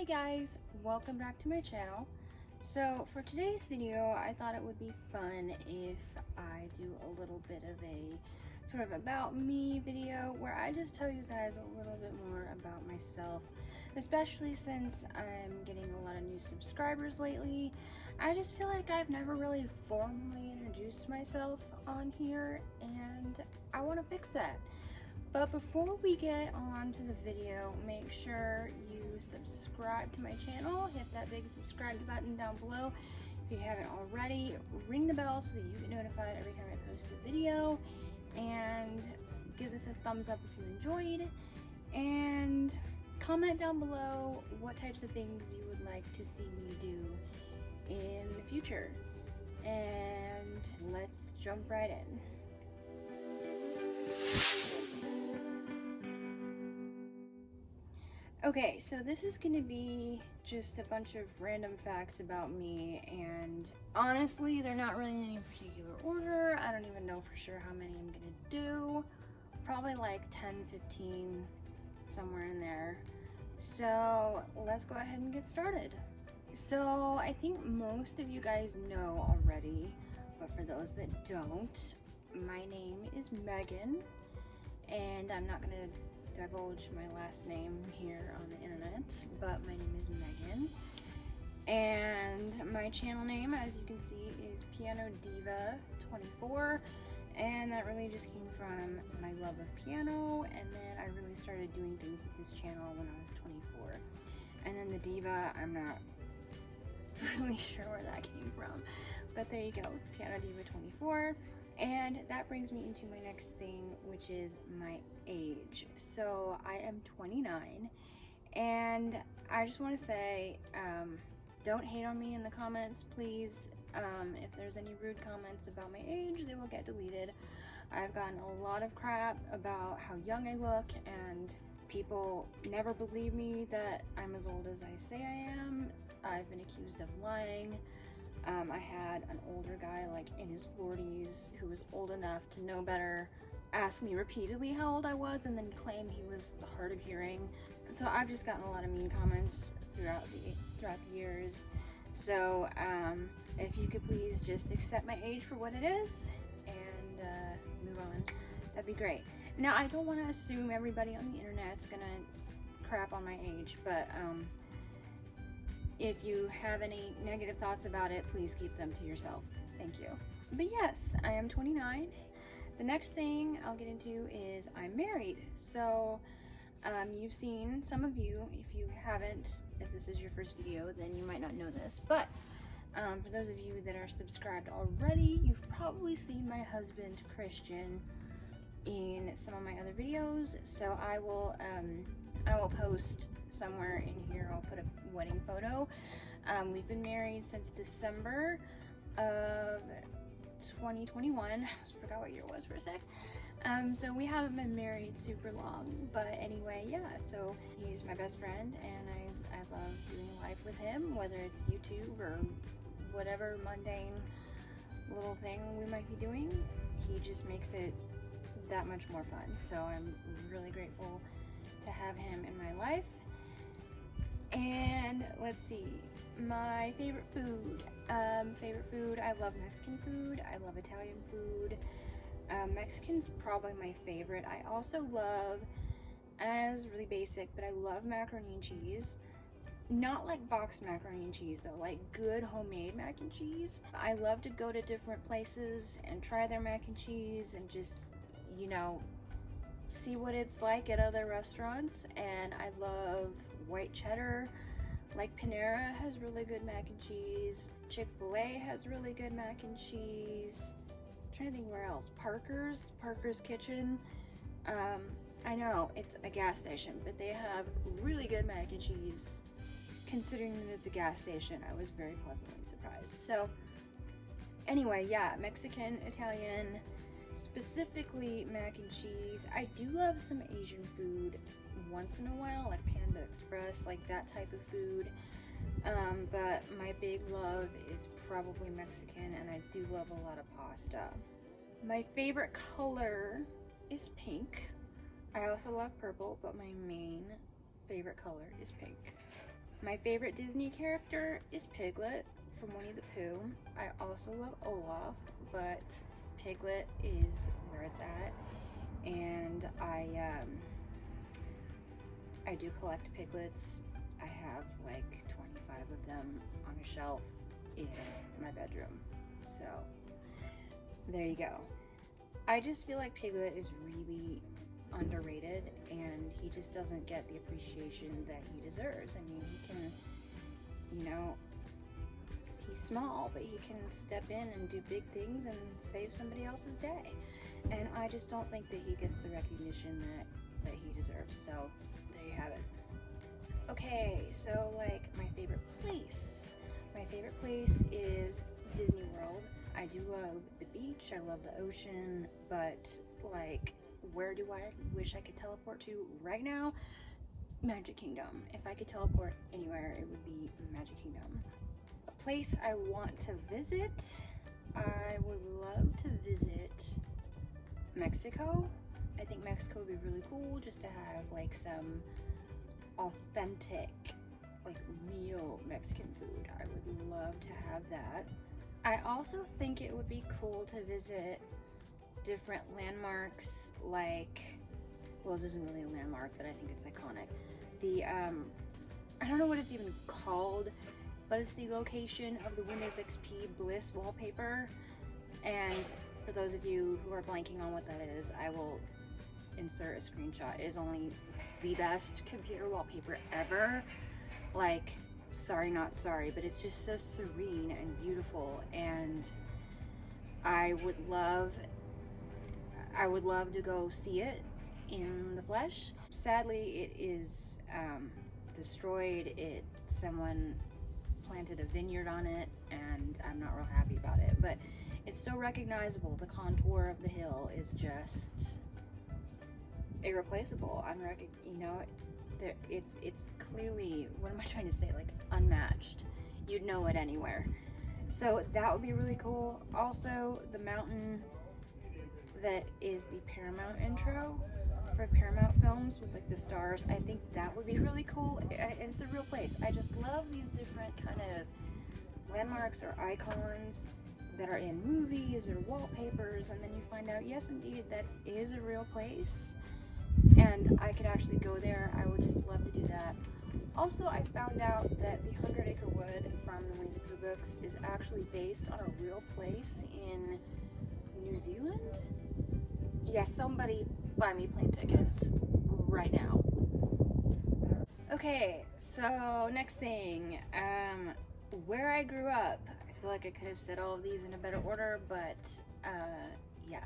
Hi guys, welcome back to my channel. So for today's video, I thought it would be fun if I do a little bit of a sort of about me video where I just tell you guys a little bit more about myself, especially since I'm getting a lot of new subscribers lately. I just feel like I've never really formally introduced myself on here, and I want to fix that. But before we get on to the video, make sure you subscribe to my channel. Hit that big subscribe button down below if you haven't already. Ring the bell so that you get notified every time I post a video. And give this a thumbs up if you enjoyed. And comment down below what types of things you would like to see me do in the future. And let's jump right in. Okay, so this is gonna be just a bunch of random facts about me, and honestly, they're not really in any particular order. I don't even know for sure how many I'm gonna do. Probably like 10, 15, somewhere in there. So let's go ahead and get started. So I think most of you guys know already, but for those that don't, my name is Megan, and I'm not gonna divulge my last name here on the internet, but my name is Megan, and my channel name, as you can see, is Piano Diva 24, and that really just came from my love of piano, and then I really started doing things with this channel when I was 24. And then the Diva, I'm not really sure where that came from, but there you go, Piano Diva 24. And that brings me into my next thing, which is my age. So I am 29, and I just want to say, don't hate on me in the comments, please. If there's any rude comments about my age, they will get deleted. I've gotten a lot of crap about how young I look, and people never believe me that I'm as old as I say I am. I've been accused of lying. I had an older guy, like in his 40s, who was old enough to know better, ask me repeatedly how old I was, and then claim he was hard of hearing. So I've just gotten a lot of mean comments throughout the years. So if you could please just accept my age for what it is and move on, that'd be great. Now, I don't want to assume everybody on the internet's gonna crap on my age, but if you have any negative thoughts about it, please keep them to yourself. Thank you. But yes, I am 29. The next thing I'll get into is I'm married. So you've seen, some of you, if you haven't, if this is your first video, then you might not know this. But for those of you that are subscribed already, you've probably seen my husband, Christian, in some of my other videos. So I will post somewhere in here, I'll put a wedding photo. We've been married since December of 2021. I forgot what year it was for a sec. So we haven't been married super long, but anyway, yeah, so he's my best friend, and I love doing life with him, whether it's YouTube or whatever mundane little thing we might be doing. He just makes it that much more fun. So I'm really grateful to have him in my life. And let's see, my favorite food. I love Mexican food. I love Italian food. Mexican's probably my favorite. I also love, and I know this is really basic, but I love macaroni and cheese. Not like boxed macaroni and cheese though, like good homemade mac and cheese. I love to go to different places and try their mac and cheese and just, you know, see what it's like at other restaurants. And I love white cheddar. Like Panera has really good mac and cheese. Chick-fil-A has really good mac and cheese. I'm trying to think where else. Parker's Kitchen. I know it's a gas station, but they have really good mac and cheese. Considering that it's a gas station, I was very pleasantly surprised. So anyway, yeah, Mexican, Italian, specifically mac and cheese. I do love some Asian food once in a while, like Panda Express, like that type of food. But my big love is probably Mexican, and I do love a lot of pasta. My favorite color is pink. I also love purple, but my main favorite color is pink. My favorite Disney character is Piglet from Winnie the Pooh. I also love Olaf, but Piglet is where it's at. And I do collect piglets. I have like 25 of them on a shelf in my bedroom. So there you go. I just feel like Piglet is really underrated, and he just doesn't get the appreciation that he deserves. I mean, he can, you know, he's small, but he can step in and do big things and save somebody else's day. And I just don't think that he gets the recognition that he deserves. So there you have it. Okay, so like my favorite place. My favorite place is Disney World. I do love the beach, I love the ocean, but like, where do I wish I could teleport to right now? Magic Kingdom. If I could teleport anywhere, it would be Magic Kingdom. A place I want to visit, I would love to visit Mexico. I think Mexico would be really cool just to have like some authentic, like real Mexican food. I would love to have that. I also think it would be cool to visit different landmarks, like, well, this isn't really a landmark, but I think it's iconic. The, I don't know what it's even called, but it's the location of the Windows XP Bliss wallpaper. And for those of you who are blanking on what that is, I will insert a screenshot. It is only the best computer wallpaper ever. Like, sorry not sorry, but it's just so serene and beautiful, and I would love to go see it in the flesh. Sadly, it is destroyed. Someone planted a vineyard on it, and I'm not real happy about it, but it's so recognizable. The contour of the hill is just irreplaceable. You know, it's clearly, what am I trying to say, like unmatched. You'd know it anywhere. So that would be really cool. Also, the mountain that is the Paramount intro for Paramount films with like the stars, I think that would be really cool. And it's a real place. I just love these different kind of landmarks or icons that are in movies or wallpapers, and then you find out, yes indeed, that is a real place and I could actually go there. I would just love to do that. Also, I found out that the 100 Acre Wood from the Winnie the Pooh books is actually based on a real place in New Zealand. Yes, somebody buy me plane tickets right now. Okay, so next thing, where I grew up. I feel like I could have said all of these in a better order, but yeah.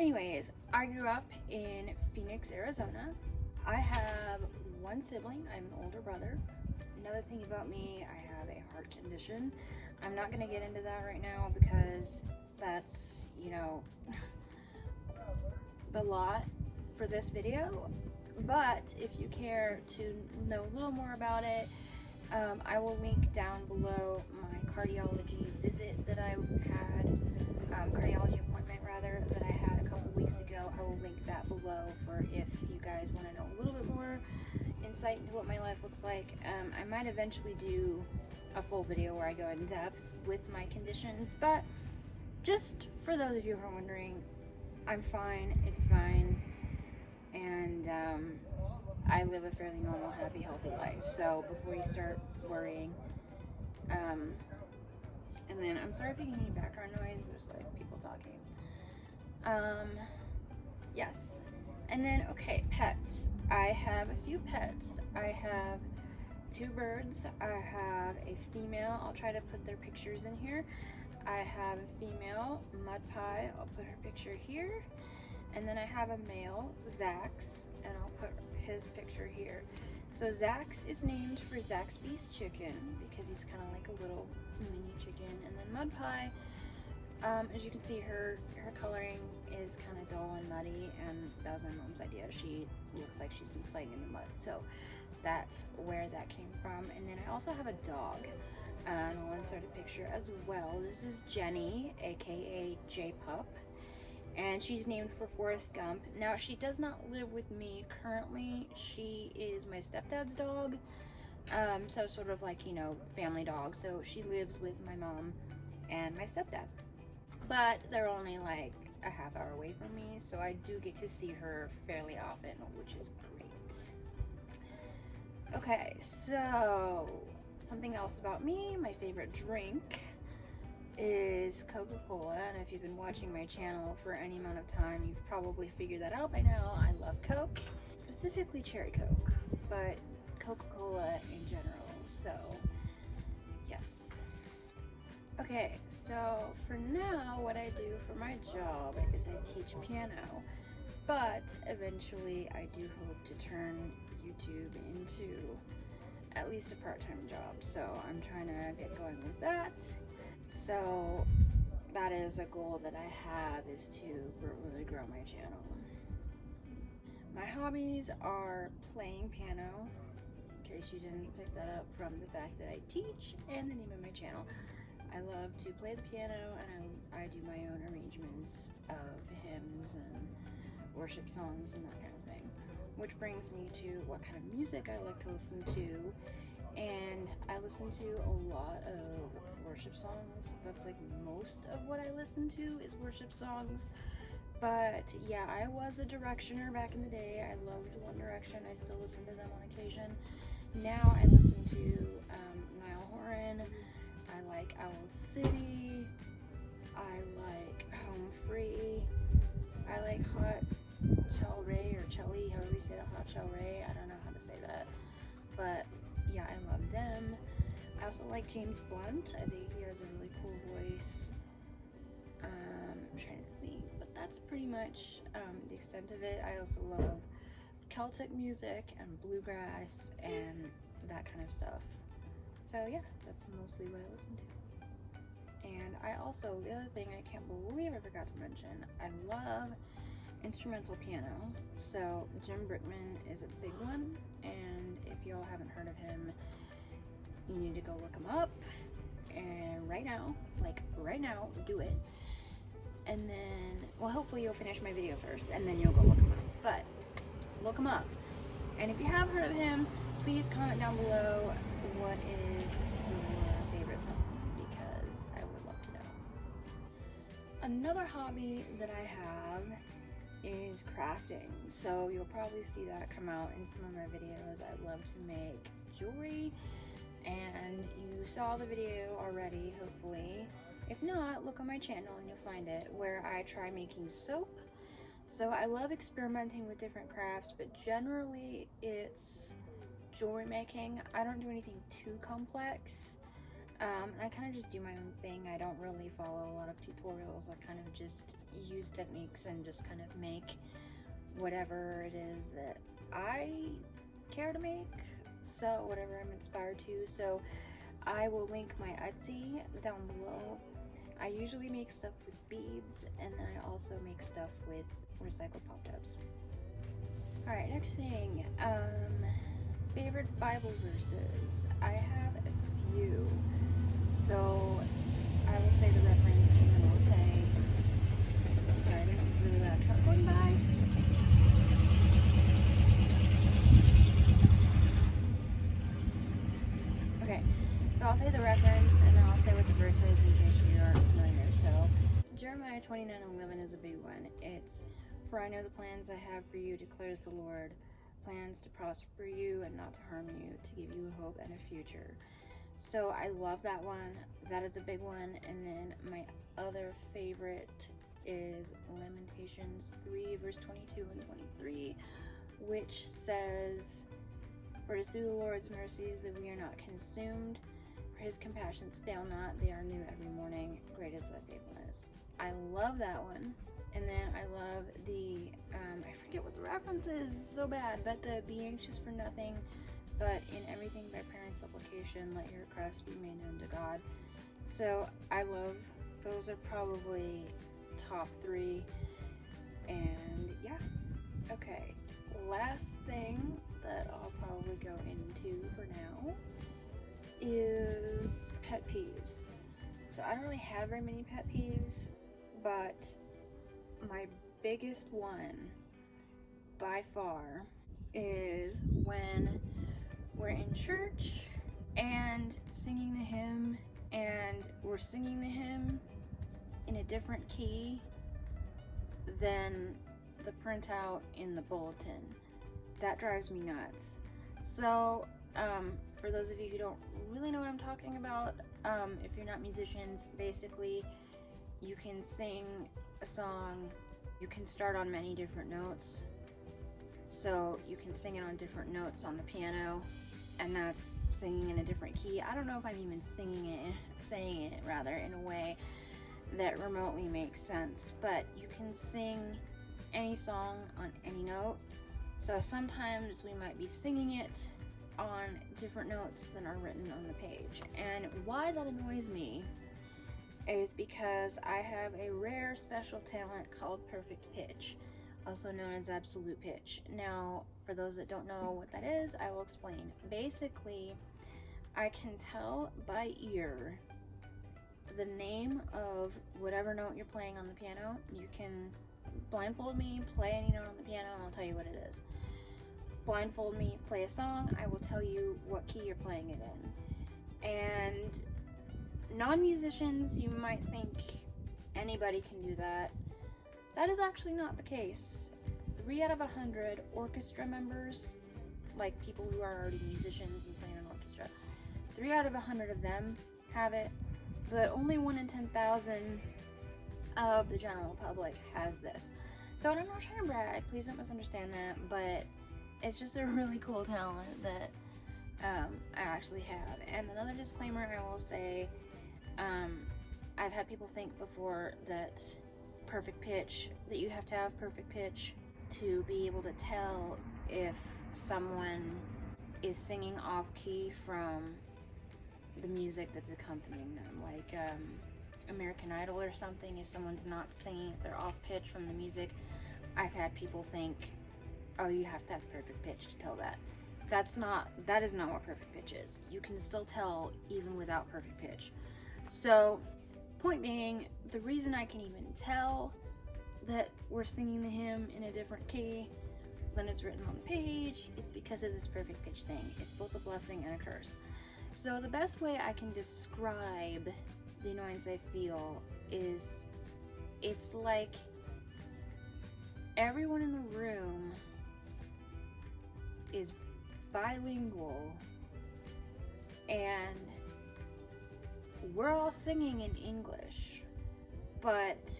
Anyways, I grew up in Phoenix, Arizona. I have one sibling. I'm an older brother. Another thing about me, I have a heart condition. I'm not gonna get into that right now because that's, you know, the lot for this video. But if you care to know a little more about it, I will link down below my cardiology visit that I had, cardiology appointment rather, that I had a couple weeks ago. I will link that below for if you guys want to know a little bit more insight into what my life looks like. I might eventually do a full video where I go in depth with my conditions, but just for those of you who are wondering, I'm fine, it's fine, and I live a fairly normal, happy, healthy life. So before you start worrying, and then I'm sorry if you can hear background noise, there's like people talking. Yes, and then okay, pets. I have a few pets. I have 2 birds. I have a female. I'll try to put their pictures in here. I have a female, Mud Pie. I'll put her picture here. And then I have a male, Zax, and I'll put his picture here. So Zax is named for Zaxby's chicken because he's kind of like a little mini chicken. And then Mud Pie, as you can see, her coloring is kind of dull and muddy, and that was my mom's idea. She looks like she's been playing in the mud, so that's where that came from. And then I also have a dog, and I'll insert a picture as well. This is Jenny, aka J-Pup, and she's named for Forrest Gump. Now, she does not live with me currently. She is my stepdad's dog, So sort of like, you know, family dog. So she lives with my mom and my stepdad. But they're only like a half hour away from me, so I do get to see her fairly often, which is great. Okay, so something else about me, my favorite drink is Coca-Cola, and if you've been watching my channel for any amount of time, you've probably figured that out by now. I love Coke, specifically cherry Coke, but Coca-Cola in general, so yes. Okay, so for now, what I do for my job is I teach piano, but eventually I do hope to turn YouTube into at least a part-time job, so I'm trying to get going with that. So that is a goal that I have, is to really grow my channel. My hobbies are playing piano, in case you didn't pick that up from the fact that I teach and the name of my channel. I love to play the piano, and I do my own arrangements of hymns and worship songs and that kind of thing. Which brings me to what kind of music I like to listen to. And I listen to a lot of worship songs. That's like most of what I listen to is worship songs. But yeah, I was a Directioner back in the day. I loved One Direction. I still listen to them on occasion. Now I listen to Niall Horan. I like Owl City. I like Home Free. I like Hot Chel Ray, or Chelly, however you say that, Hot Chel Ray. I don't know how to say that. But yeah, I love them. I also like James Blunt. I think he has a really cool voice. I'm trying to think, but that's pretty much the extent of it. I also love Celtic music and bluegrass and that kind of stuff. So yeah, that's mostly what I listen to. And I also, the other thing I can't believe I forgot to mention, I love instrumental piano. So Jim Brickman is a big one, and if y'all haven't heard of him, you need to go look him up, and right now, like right now, do it. And then, well, hopefully you'll finish my video first, and then you'll go look him up. But look him up, and if you have heard of him, please comment down below what is your favorite song, because I would love to know. Another hobby that I have is crafting. So you'll probably see that come out in some of my videos. I love to make jewelry, and you saw the video already, hopefully. If not, look on my channel and you'll find it, where I try making soap. So I love experimenting with different crafts, but generally it's jewelry making. I don't do anything too complex. I kind of just do my own thing. I don't really follow a lot of tutorials. I kind of just use techniques and just kind of make whatever it is that I care to make. So whatever I'm inspired to. So I will link my Etsy down below. I usually make stuff with beads, and then I also make stuff with recycled pop tabs. Alright, next thing, favorite Bible verses. I have a few. So I will say the reference, and then we'll say, sorry, I didn't really loud truck going by. Okay, so I'll say the reference, and then I'll say what the verse is in case you aren't familiar. So Jeremiah 29:11 is a big one. It's, "For I know the plans I have for you, declares the Lord, plans to prosper you and not to harm you, to give you hope and a future." So I love that one. That is a big one. And then my other favorite is Lamentations 3 verse 22 and 23, which says, "For it is through the Lord's mercies that we are not consumed, for his compassions fail not, they are new every morning, great is thy faithfulness." I love that one. And then I love the, I forget what the reference is, so bad, but the "Be anxious for nothing, but in everything by prayer and supplication, let your requests be made known to God." So I love, those are probably top 3. And yeah, okay. Last thing that I'll probably go into for now is pet peeves. So I don't really have very many pet peeves, but my biggest one by far is when we're in church and singing the hymn, and we're singing the hymn in a different key than the printout in the bulletin. That drives me nuts. So, for those of you who don't really know what I'm talking about, if you're not musicians, basically you can sing a song, you can start on many different notes. So you can sing it on different notes on the piano, and that's singing in a different key. I don't know if I'm even saying it rather, in a way that remotely makes sense, but you can sing any song on any note. So sometimes we might be singing it on different notes than are written on the page. And why that annoys me is because I have a rare special talent called perfect pitch, also known as absolute pitch. Now, for those that don't know what that is, I will explain. Basically, I can tell by ear the name of whatever note you're playing on the piano. You can blindfold me, play any note on the piano, and I'll tell you what it is. Blindfold me, play a song, I will tell you what key you're playing it in. And non-musicians, you might think anybody can do that. That is actually not the case. 3 out of 100 orchestra members, like people who are already musicians and play in an orchestra, 3 out of 100 of them have it, but only 1 in 10,000 of the general public has this. So, and I'm not trying to brag, please don't misunderstand that, but it's just a really cool talent that I actually have. And another disclaimer I will say, I've had people think before that you have to have perfect pitch to be able to tell if someone is singing off key from the music that's accompanying them, like American Idol or something. If someone's not singing, if they're off pitch from the music, I've had people think, oh, you have to have perfect pitch to tell that. That is not what perfect pitch is. You can still tell even without perfect pitch. So, point being, the reason I can even tell that we're singing the hymn in a different key than it's written on the page is because of this perfect pitch thing. It's both a blessing and a curse. So the best way I can describe the annoyance I feel is, it's like everyone in the room is bilingual and we're all singing in English, but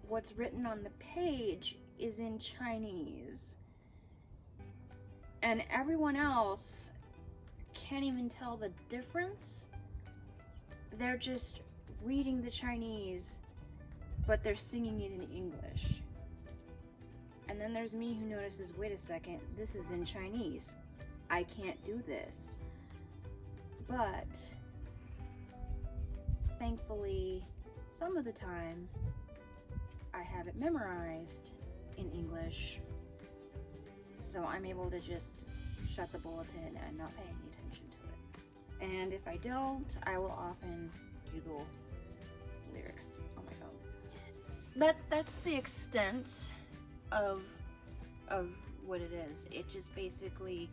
what's written on the page is in Chinese, and everyone else can't even tell the difference. They're just reading the Chinese, but they're singing it in English. And then there's me who notices, wait a second, this is in Chinese. I can't do this. But thankfully, some of the time, I have it memorized in English, so I'm able to just shut the bulletin and not pay any attention to it. And if I don't, I will often Google lyrics on my phone. That's the extent of what it is. It just basically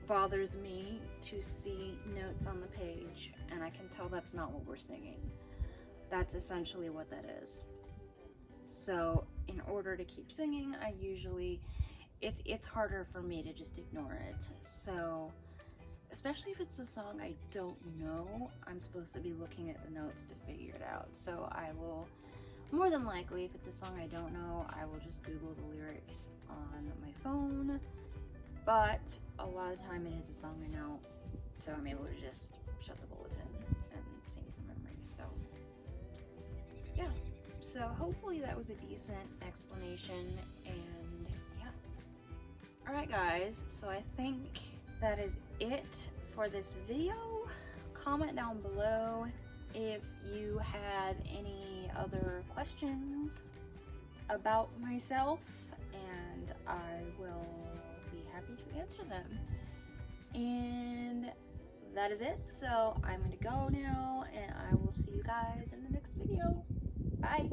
bothers me to see notes on the page and I can tell that's not what we're singing. That's essentially what that is. So in order to keep singing, I usually, it's harder for me to just ignore it. So especially if it's a song I don't know, I'm supposed to be looking at the notes to figure it out. So I will, more than likely, if it's a song I don't know, I will just Google the lyrics on my phone. But a lot of the time it is a song I know, so I'm able to just shut the bulletin and sing from memory. So yeah, so hopefully that was a decent explanation, and yeah. Alright guys, so I think that is it for this video. Comment down below if you have any other questions about myself, and I will be happy to answer them. And that is it. So I'm gonna go now, and I will see you guys in the next video. Bye.